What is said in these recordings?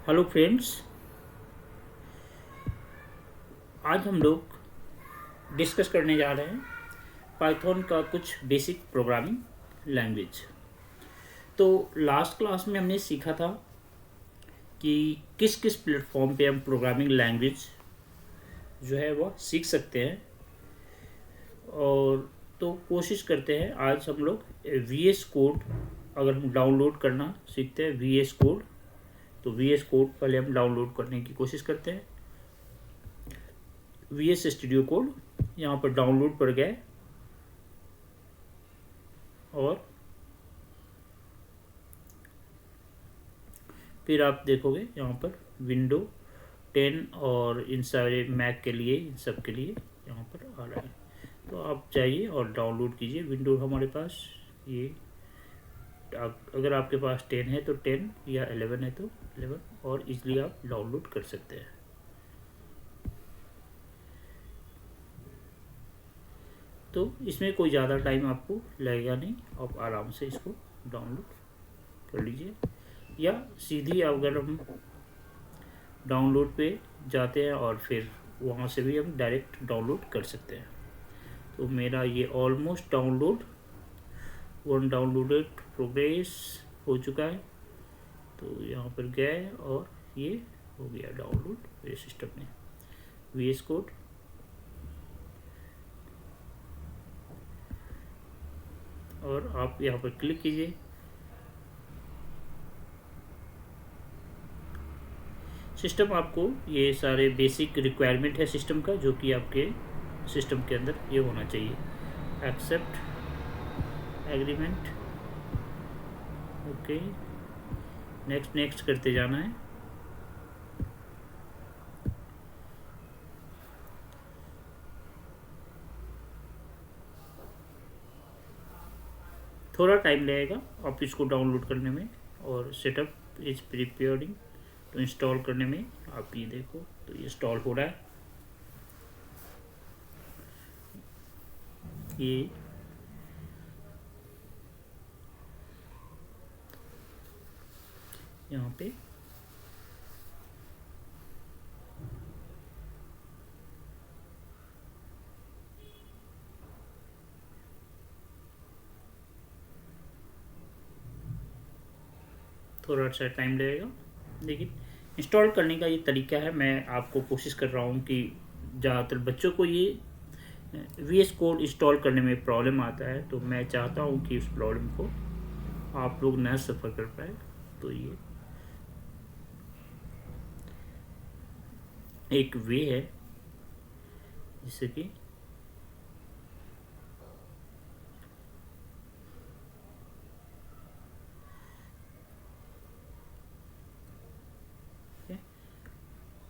Hello friends. आज हम लोग डिस्कस करने जा रहे हैं पाइथन का कुछ बेसिक प्रोग्रामिंग लैंग्वेज। तो लास्ट क्लास में हमने सीखा था कि किस किस प्लेटफॉर्म पे हम प्रोग्रामिंग लैंग्वेज जो है वह सीख सकते हैं। और तो कोशिश करते हैं आज हम लोग वी एस कोड अगर हम डाउनलोड करना सीखते हैं। वी एस कोड, तो वी एस कोड पहले हम डाउनलोड करने की कोशिश करते हैं। वी एस स्टूडियो कोड यहाँ पर डाउनलोड पर गए और फिर आप देखोगे यहाँ पर विंडो 10 और इन सारे मैक के लिए, इन सब के लिए यहाँ पर आ रहा है। तो आप जाइए और डाउनलोड कीजिए। विंडो हमारे पास ये, अगर आपके पास 10 है तो 10 या 11 है तो 11 और इजीली आप डाउनलोड कर सकते हैं। तो इसमें कोई ज़्यादा टाइम आपको लगेगा नहीं, आप आराम से इसको डाउनलोड कर लीजिए। या सीधी अगर हम डाउनलोड पे जाते हैं और फिर वहाँ से भी हम डायरेक्ट डाउनलोड कर सकते हैं। तो मेरा ये ऑलमोस्ट डाउनलोडेड प्रोग्रेस हो चुका है। तो यहाँ पर गए और ये हो गया डाउनलोड मेरे सिस्टम में वी एस कोड। और आप यहाँ पर क्लिक कीजिए। सिस्टम आपको ये सारे बेसिक रिक्वायरमेंट है सिस्टम का, जो कि आपके सिस्टम के अंदर ये होना चाहिए। Accept agreement, okay, next next करते जाना है। थोड़ा टाइम लगेगा आप इसको डाउनलोड करने में और सेटअप इज प्रिपेयरिंग तो इंस्टॉल करने में। आप ये देखो तो ये इंस्टॉल हो रहा है। ये यहाँ पे थोड़ा सा टाइम लगेगा, लेकिन इंस्टॉल करने का ये तरीका है। मैं आपको कोशिश कर रहा हूँ कि ज़्यादातर बच्चों को ये वी एस कोड इंस्टॉल करने में प्रॉब्लम आता है, तो मैं चाहता हूँ कि उस प्रॉब्लम को आप लोग न सफ़र कर पाए। तो ये एक वे है जिससे कि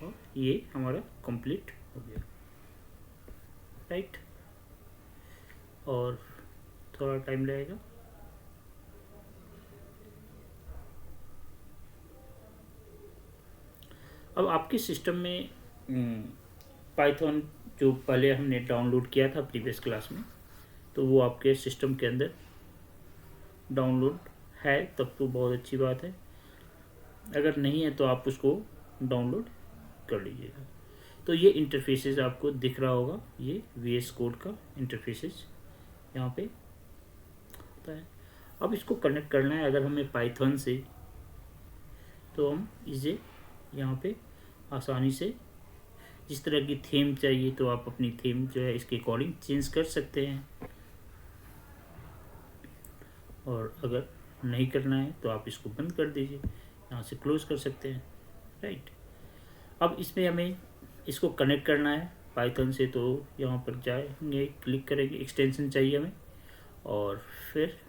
और ये हमारा कंप्लीट हो गया, राइट। और थोड़ा टाइम लगेगा। अब आपके सिस्टम में पाइथन जो पहले हमने डाउनलोड किया था प्रीवियस क्लास में, तो वो आपके सिस्टम के अंदर डाउनलोड है, तब तो बहुत अच्छी बात है। अगर नहीं है तो आप उसको डाउनलोड कर लीजिएगा। तो ये इंटरफेसेस आपको दिख रहा होगा, ये वी एस कोड का इंटरफेसेस यहाँ पे होता है। अब इसको कनेक्ट करना है अगर हमें पाइथन से, तो हम इसे यहाँ पे आसानी से जिस तरह की थीम चाहिए तो आप अपनी थीम जो है इसके अकॉर्डिंग चेंज कर सकते हैं। और अगर नहीं करना है तो आप इसको बंद कर दीजिए, यहाँ से क्लोज कर सकते हैं, राइट। अब इसमें हमें इसको कनेक्ट करना है पाइथन से, तो यहाँ पर जाएंगे, क्लिक करेंगे, एक्सटेंशन चाहिए हमें, और फिर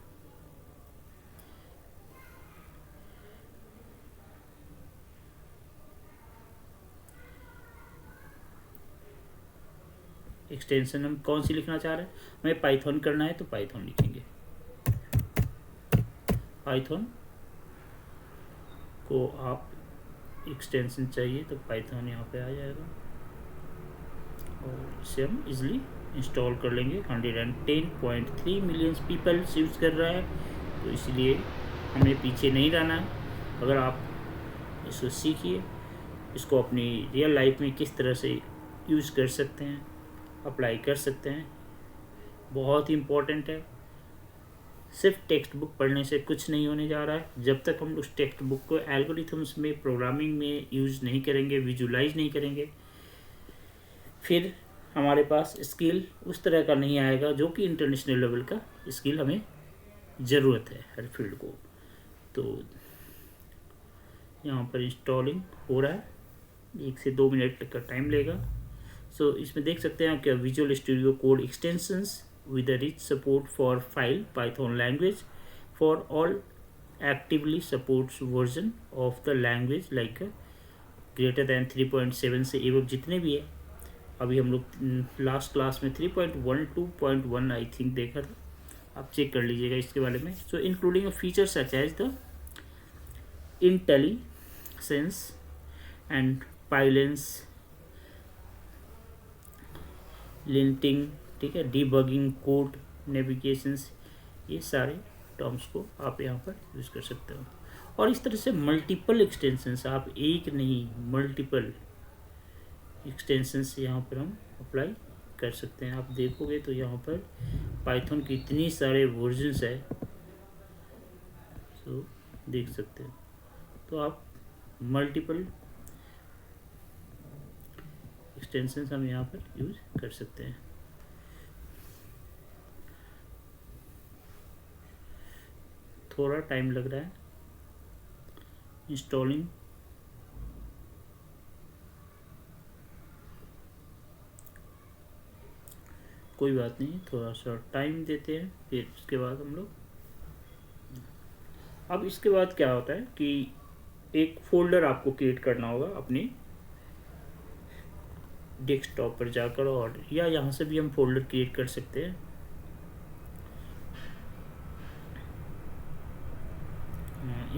एक्सटेंशन हम कौन सी लिखना चाह रहे हैं। हमें पाइथन करना है तो पाइथन लिखेंगे। पाइथन को आप एक्सटेंशन चाहिए तो पाइथन यहाँ पे आ जाएगा और इसे हम इजीली इंस्टॉल कर लेंगे। 110.3 मिलियन पीपल यूज़ कर रहा है, तो इसलिए हमें पीछे नहीं रहना है। अगर आप इसको सीखिए, इसको अपनी रियल लाइफ में किस तरह से यूज़ कर सकते हैं, अप्लाई कर सकते हैं। बहुत ही इम्पोर्टेंट है। सिर्फ टेक्स्ट बुक पढ़ने से कुछ नहीं होने जा रहा है। जब तक हम उस टेक्स्ट बुक को एल्गोरिथम्स में, प्रोग्रामिंग में यूज़ नहीं करेंगे, विजुलाइज नहीं करेंगे, फिर हमारे पास स्किल उस तरह का नहीं आएगा जो कि इंटरनेशनल लेवल का स्किल हमें ज़रूरत है हर फील्ड को। तो यहाँ पर इंस्टॉलिंग हो रहा है, 1 से 2 मिनट तक का टाइम लेगा। सो इसमें देख सकते हैं क्या visual studio code extensions with a rich support for file Python language for all actively supports version of the language like greater than 3.7 से एवं जितने भी है। अभी हम लोग लास्ट क्लास में 3.1 आई थिंक देखा था, आप चेक कर लीजिएगा इसके बारे में। So including a feature such as the IntelliSense and Pylance linting, ठीक है, डीबगिंग, कोड नेविगेशंस, ये सारे टर्म्स को आप यहाँ पर यूज़ कर सकते हो। और इस तरह से मल्टीपल एक्सटेंशंस, आप एक नहीं मल्टीपल एक्सटेंशंस यहाँ पर हम अप्लाई कर सकते हैं। आप देखोगे तो यहाँ पर पाइथन की इतनी सारे वर्जन्स है, तो देख सकते हो। तो आप मल्टीपल एक्सटेंशंस हम यहाँ पर यूज़ कर सकते हैं। थोड़ा टाइम लग रहा है इंस्टॉलिंग, कोई बात नहीं, थोड़ा सा टाइम देते हैं, फिर उसके बाद हम लोग। अब इसके बाद क्या होता है कि एक फोल्डर आपको क्रिएट करना होगा अपने डेस्कटॉप पर जाकर, और या यहाँ से भी हम फोल्डर क्रिएट कर सकते हैं।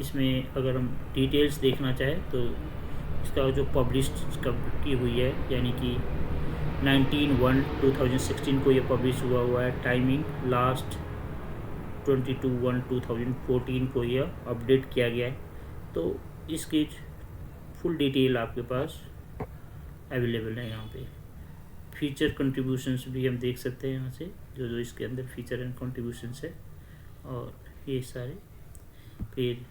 इसमें अगर हम डिटेल्स देखना चाहें तो इसका जो पब्लिश की हुई है, यानी कि 19/1/2016 को ये पब्लिश हुआ है। टाइमिंग लास्ट 22/1/2014 को यह अपडेट किया गया है। तो इसकी फुल डिटेल आपके पास अवेलेबल है यहाँ पे। फीचर कंट्रीब्यूशंस भी हम देख सकते हैं यहाँ से, जो इसके अंदर फीचर एंड कंट्रीब्यूशंस है, और ये सारे फिर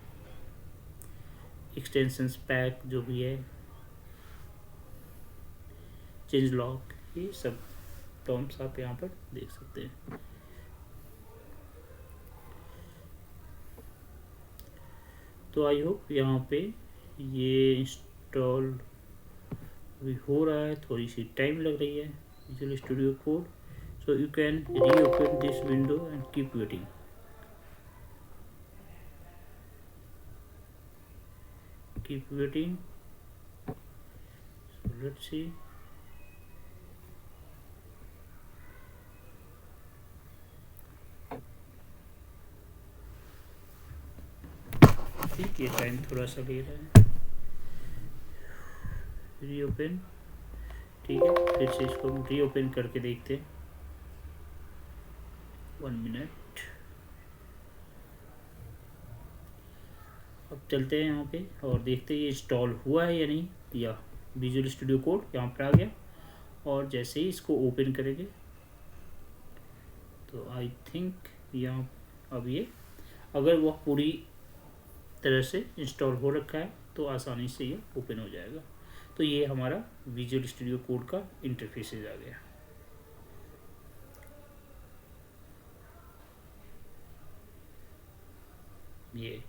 एक्सटेंशंस पैक जो भी है, चेंज लॉग, ये सब टर्म्स आप यहाँ पर देख सकते हैं। तो आई होप यहाँ पे ये इंस्टॉल अभी हो रहा है, थोड़ी सी टाइम लग रही है visual studio code. So you can reopen this window and keep waiting. Keep waiting. So let's see. ठीक है, टाइम थोड़ा सा ले रहा है। रीओपन, ठीक है, फिर से इसको रीओपन करके देखते हैं। 1 मिनट। अब चलते हैं यहाँ पे और देखते हैं ये इंस्टॉल हुआ है या नहीं। या विजुअल स्टूडियो कोड यहाँ पर आ गया, और जैसे ही इसको ओपन करेंगे तो आई थिंक यहाँ अब ये, अगर वह पूरी तरह से इंस्टॉल हो रखा है तो आसानी से ये ओपन हो जाएगा। तो ये हमारा विजुअल स्टूडियो कोड का इंटरफेस आ गया। ये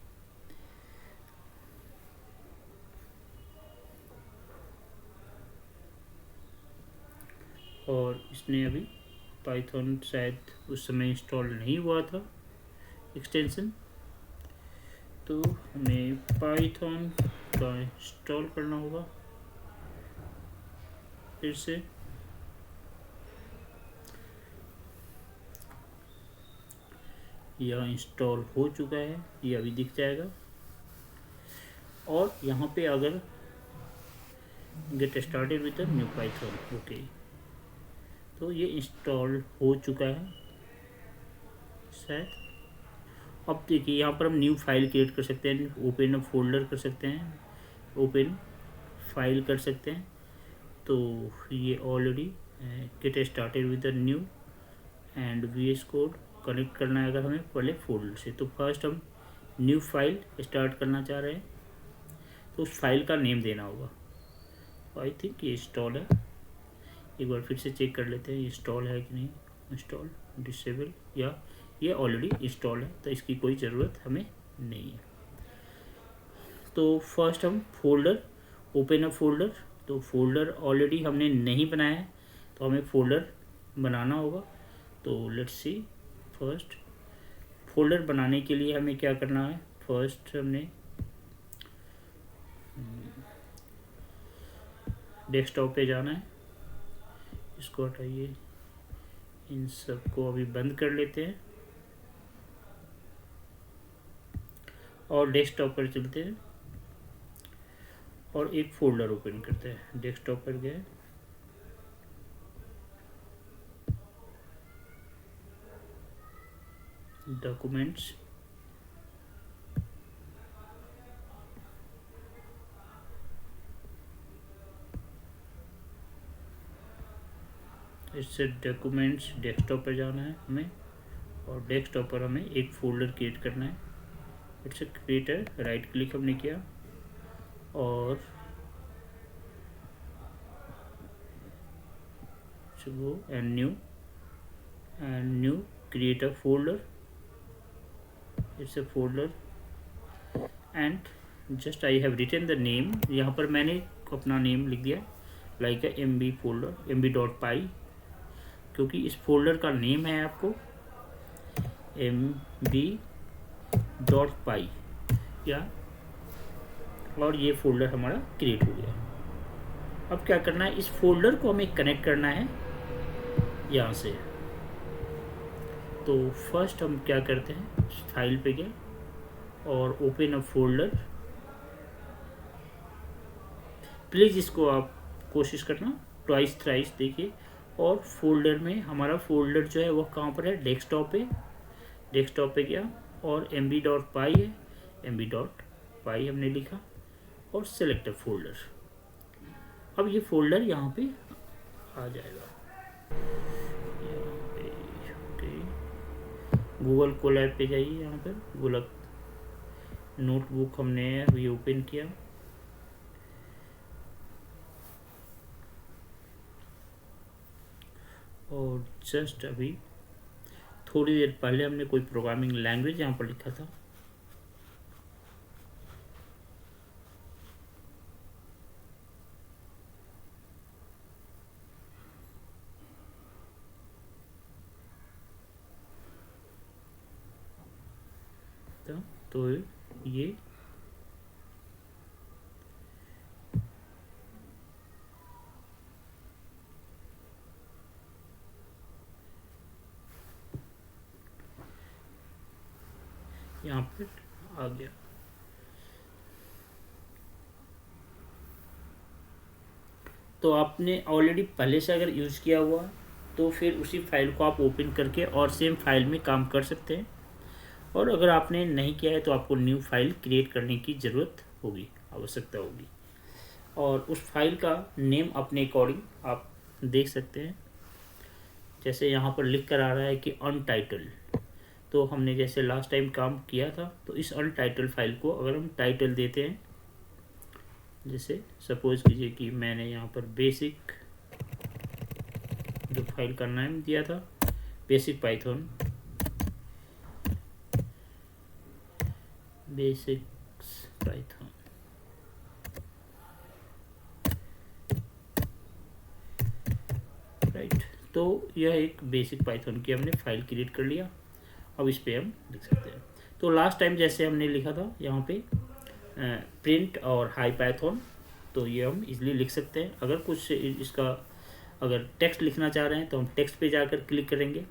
और इसने अभी पाइथन शायद उस समय इंस्टॉल नहीं हुआ था एक्सटेंशन, तो हमें पाइथन का इंस्टॉल करना होगा फिर से। यह इंस्टॉल हो चुका है, ये अभी दिख जाएगा। और यहाँ पे अगर get started with new Python, okay, तो ये इंस्टॉल हो चुका है शायद। अब देखिए यहाँ पर हम न्यू फाइल क्रिएट कर सकते हैं, ओपन अ फोल्डर कर सकते हैं, ओपन फाइल कर सकते हैं। तो ये already get started with the new and VS code connect करना है अगर हमें पहले फोल्डर से। तो फर्स्ट हम न्यू फाइल स्टार्ट करना चाह रहे हैं, तो उस फाइल का नेम देना होगा। आई थिंक ये इंस्टॉल है, एक बार फिर से चेक कर लेते हैं इंस्टॉल है कि नहीं। इंस्टॉल डिसेबल, या ये ऑलरेडी इंस्टॉल है तो इसकी कोई ज़रूरत हमें नहीं है। तो फर्स्ट हम फोल्डर, ओपन अ फोल्डर। तो फोल्डर ऑलरेडी हमने नहीं बनाया है तो हमें फोल्डर बनाना होगा। तो लेट्स सी, फर्स्ट फोल्डर बनाने के लिए हमें क्या करना है। फर्स्ट हमने डेस्कटॉप पे जाना है, इसको हटाइए, इन सबको अभी बंद कर लेते हैं और डेस्कटॉप पर चलते हैं और एक फोल्डर ओपन करते हैं। डेस्कटॉप पर गए, डॉक्यूमेंट्स, इससे डॉक्यूमेंट्स डेस्कटॉप पर जाना है हमें और डेस्कटॉप पर हमें एक फोल्डर क्रिएट करना है। इट्स क्रिएटर, राइट क्लिक हमने किया और go and new create a folder. It's a folder and just I have written the name. यहाँ पर मैंने अपना नेम लिख दिया लाइक MB फोल्डर, MB.py, क्योंकि इस फोल्डर का नेम है आपको MB.py या, और ये फोल्डर हमारा क्रिएट हो गया। अब क्या करना है, इस फोल्डर को हमें कनेक्ट करना है यहाँ से। तो फर्स्ट हम क्या करते हैं, फाइल पे गए और ओपन अ फोल्डर। प्लीज़ इसको आप कोशिश करना ट्वाइस थ्राइस देखिए। और फोल्डर में हमारा फोल्डर जो है वो कहाँ पर है, डेस्कटॉप पे। डेस्कटॉप पे गया और MB.py है, MB.py हमने लिखा और सेलेक्ट अ फोल्डर। अब ये फोल्डर यहाँ पे आ जाएगा। गूगल कोलैब पे जाइए, यहाँ पर गूगल नोटबुक हमने अभी ओपन किया। और जस्ट अभी थोड़ी देर पहले हमने कोई प्रोग्रामिंग लैंग्वेज यहाँ पर लिखा था। तो ये यहाँ पर आ गया। तो आपने ऑलरेडी पहले से अगर यूज़ किया हुआ तो फिर उसी फाइल को आप ओपन करके और सेम फाइल में काम कर सकते हैं। और अगर आपने नहीं किया है तो आपको न्यू फाइल क्रिएट करने की ज़रूरत होगी, आवश्यकता होगी। और उस फाइल का नेम अपने अकॉर्डिंग आप देख सकते हैं। जैसे यहाँ पर लिख कर आ रहा है कि अनटाइटल, तो हमने जैसे लास्ट टाइम काम किया था तो इस अनटाइटल फाइल को अगर हम टाइटल देते हैं, जैसे सपोज कीजिए कि मैंने यहाँ पर बेसिक जो फाइल का नाम दिया था basic Python, basics Python, right. तो यह एक बेसिक पाइथन की हमने फाइल क्रिएट कर लिया। अब इस पर हम लिख सकते हैं। तो लास्ट टाइम जैसे हमने लिखा था यहाँ पे प्रिंट और हाई पाइथन, तो ये हम इजीली लिख सकते हैं। अगर कुछ इसका अगर टेक्स्ट लिखना चाह रहे हैं तो हम टेक्स्ट पे जाकर क्लिक करेंगे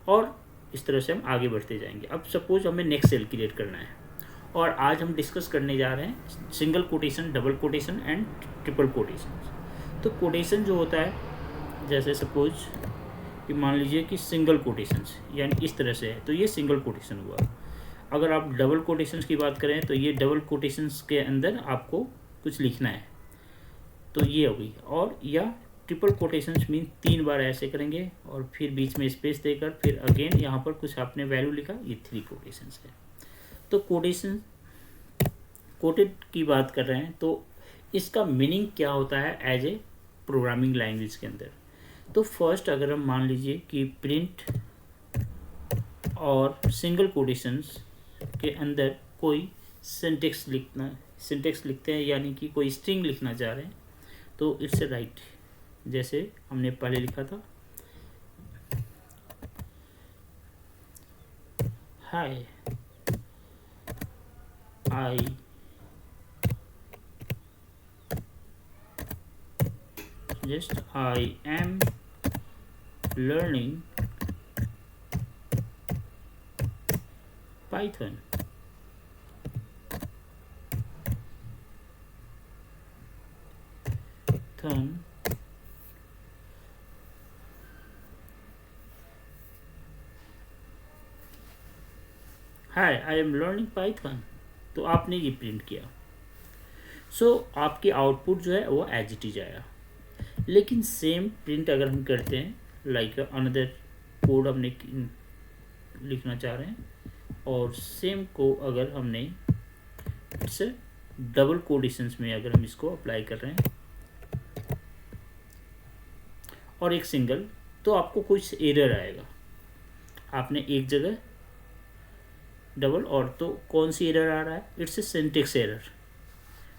और इस तरह से हम आगे बढ़ते जाएंगे। अब सपोज हमें नेक्स्ट सेल क्रिएट करना है और आज हम डिस्कस करने जा रहे हैं single quotation, double quotation and triple quotation. तो कोटेशन जो होता है, जैसे सपोज कि मान लीजिए कि सिंगल कोटेशंस यानी इस तरह से है तो ये सिंगल कोटेशन हुआ। अगर आप डबल कोटेशंस की बात करें तो ये डबल कोटेशंस के अंदर आपको कुछ लिखना है तो ये हो गई। और या ट्रिपल कोटेशंस मीन 3 बार ऐसे करेंगे और फिर बीच में स्पेस देकर फिर अगेन यहाँ पर कुछ आपने वैल्यू लिखा, ये 3 कोटेशंस है। तो कोटेशन कोटेड की बात कर रहे हैं तो इसका मीनिंग क्या होता है एज ए प्रोग्रामिंग लैंग्वेज के अंदर। तो फर्स्ट अगर हम मान लीजिए कि प्रिंट और सिंगल कोटेशंस के अंदर कोई सिंटेक्स लिखते हैं, यानी कि कोई स्ट्रिंग लिखना चाह रहे हैं, तो इट्स राइट जैसे हमने पहले लिखा था, हाय आई am learning Python. Hi, I am learning Python. तो आपने ये प्रिंट किया, सो आपकी आउटपुट जो है वो एज इट इज आया। लेकिन सेम प्रिंट अगर हम करते हैं, लाइक अनदर कोड हमने लिखना चाह रहे हैं और सेम को अगर हमने इट्स डबल कोटेशंस में अगर हम इसको अप्लाई कर रहे हैं और एक सिंगल, तो आपको कुछ एरर आएगा। आपने एक जगह डबल, और तो कौन सी एरर आ रहा है, it's a syntax error,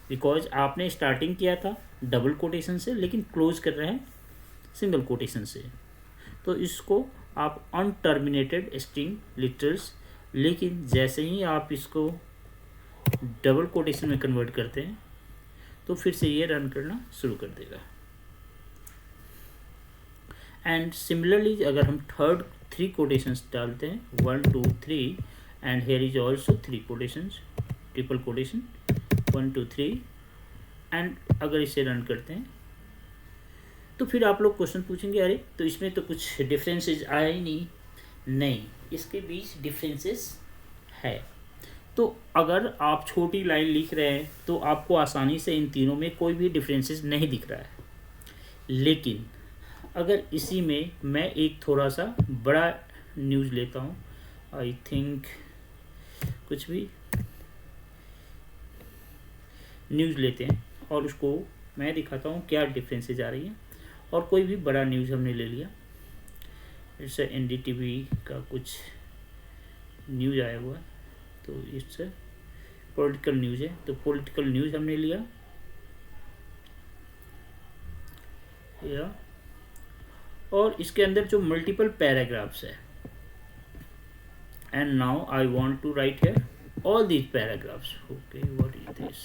because आपने स्टार्टिंग किया था डबल कोटेशन से लेकिन क्लोज कर रहे हैं सिंगल कोटेशन से। तो इसको आप अनटर्मिनेटेड स्ट्रिंग लिटरल्स, लेकिन जैसे ही आप इसको डबल कोटेशन में कन्वर्ट करते हैं तो फिर से ये रन करना शुरू कर देगा। एंड सिमिलरली अगर हम थर्ड 3 कोटेशंस डालते हैं, 1 2 3, and here is also 3 quotations, triple quotation 1 2 3, and अगर इसे रन करते हैं तो फिर आप लोग क्वेश्चन पूछेंगे, अरे तो इसमें तो कुछ डिफरेंसेस आया ही नहीं, इसके बीच डिफरेंसेस है। तो अगर आप छोटी लाइन लिख रहे हैं तो आपको आसानी से इन तीनों में कोई भी डिफरेंसेस नहीं दिख रहा है। लेकिन अगर इसी में मैं एक थोड़ा सा बड़ा न्यूज़ लेता हूँ, आई थिंक कुछ भी न्यूज़ लेते हैं और उसको मैं दिखाता हूँ क्या डिफरेंसेज आ रही हैं। और कोई भी बड़ा न्यूज़ हमने ले लिया, जैसे NDTV का कुछ न्यूज़ आया हुआ है, तो इससे पॉलिटिकल न्यूज़ है, तो पॉलिटिकल न्यूज़ हमने लिया या, और इसके अंदर जो मल्टीपल पैराग्राफ्स है, and now I want to write here all these paragraphs. Okay, what is this,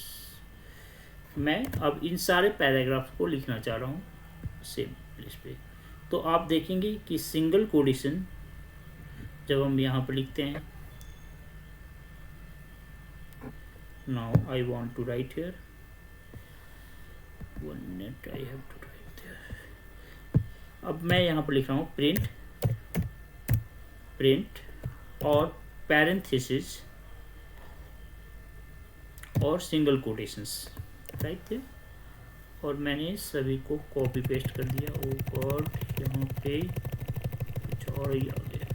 मैं अब इन सारे पैराग्राफ्स को लिखना चाह रहा हूँ सेम प्लेस पे। तो आप देखेंगे कि सिंगल कोटेशन जब हम यहाँ पर लिखते हैं, now I want to write here 1 minute, I have to write here. अब मैं यहाँ पर लिख रहा हूँ प्रिंट और पैरेंथेसिस और सिंगल कोटेशंस, राइट थे, और मैंने सभी को कॉपी पेस्ट कर दिया। ओ गॉड, यहाँ पे कुछ और ही आ गया,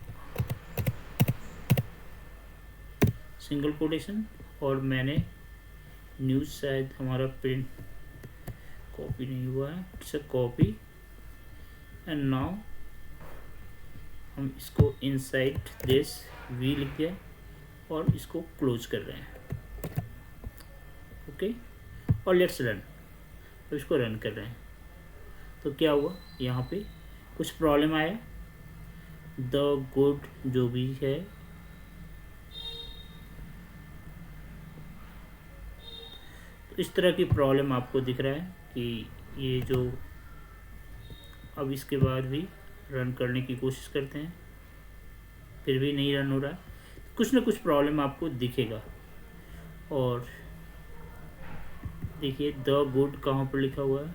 सिंगल कोटेशन, और मैंने न्यूज़ शायद हमारा प्रिंट कॉपी नहीं हुआ है, it's a copy, and now हम इसको इनसाइड दिस वी लिख दिया और इसको क्लोज कर रहे हैं। ओके, और लेट्स रन, तो इसको रन कर रहे हैं। तो क्या हुआ, यहाँ पे कुछ प्रॉब्लम आया, द गुड जो भी है, तो इस तरह की प्रॉब्लम आपको दिख रहा है कि ये जो, अब इसके बाद भी रन करने की कोशिश करते हैं, फिर भी नहीं रन हो रहा है, कुछ ना कुछ प्रॉब्लम आपको दिखेगा। और देखिए द गुड कहाँ पर लिखा हुआ है,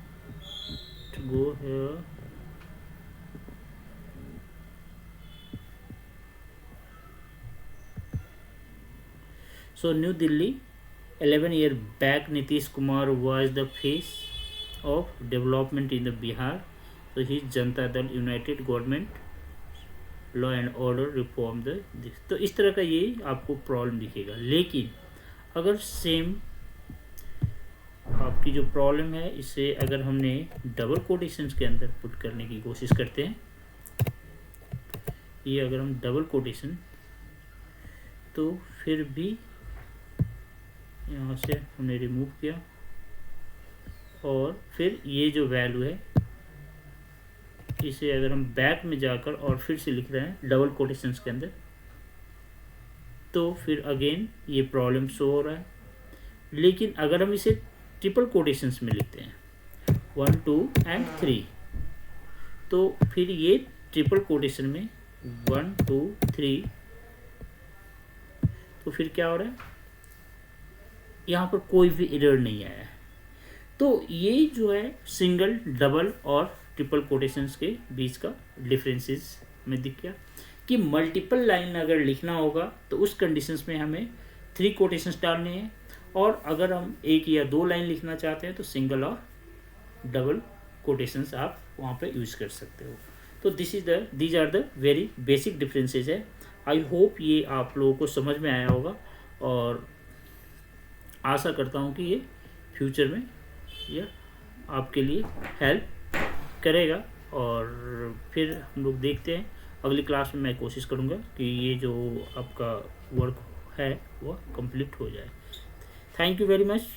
to go here, so New Delhi 11 year back Nitish Kumar was the face of development in the Bihar. So his Janata Dal United government law and order reform the this. तो इस तरह का ये आपको प्रॉब्लम दिखेगा। लेकिन अगर सेम आपकी जो प्रॉब्लम है इसे अगर हमने डबल कोटेशंस के अंदर पुट करने की कोशिश करते हैं, ये अगर हम डबल कोटेशन, तो फिर भी यहाँ से हमने रिमूव किया और फिर ये जो वैल्यू है इसे अगर हम बैक में जाकर और फिर से लिख रहे हैं डबल कोटेशंस के अंदर, तो फिर अगेन ये प्रॉब्लम शो हो रहा है। लेकिन अगर हम इसे ट्रिपल कोटेशंस में लिखते हैं 1 2 and 3, तो फिर ये ट्रिपल कोटेशन में 1 2 3, तो फिर क्या हो रहा है, यहाँ पर कोई भी एरर नहीं आया है। तो ये जो है सिंगल, डबल और ट्रिपल कोटेशंस के बीच का डिफरेंसेस में दिख गया कि मल्टीपल लाइन अगर लिखना होगा तो उस कंडीशंस में हमें 3 कोटेशंस डालने हैं, और अगर हम 1 या 2 लाइन लिखना चाहते हैं तो सिंगल और डबल कोटेशंस आप वहाँ पे यूज़ कर सकते हो। तो these are the very basic differences है। आई होप ये आप लोगों को समझ में आया होगा, और आशा करता हूँ कि ये फ्यूचर में ये आपके लिए हेल्प करेगा। और फिर हम लोग देखते हैं अगली क्लास में, मैं कोशिश करूँगा कि ये जो आपका वर्क है वो कंप्लीट हो जाए। Thank you very much.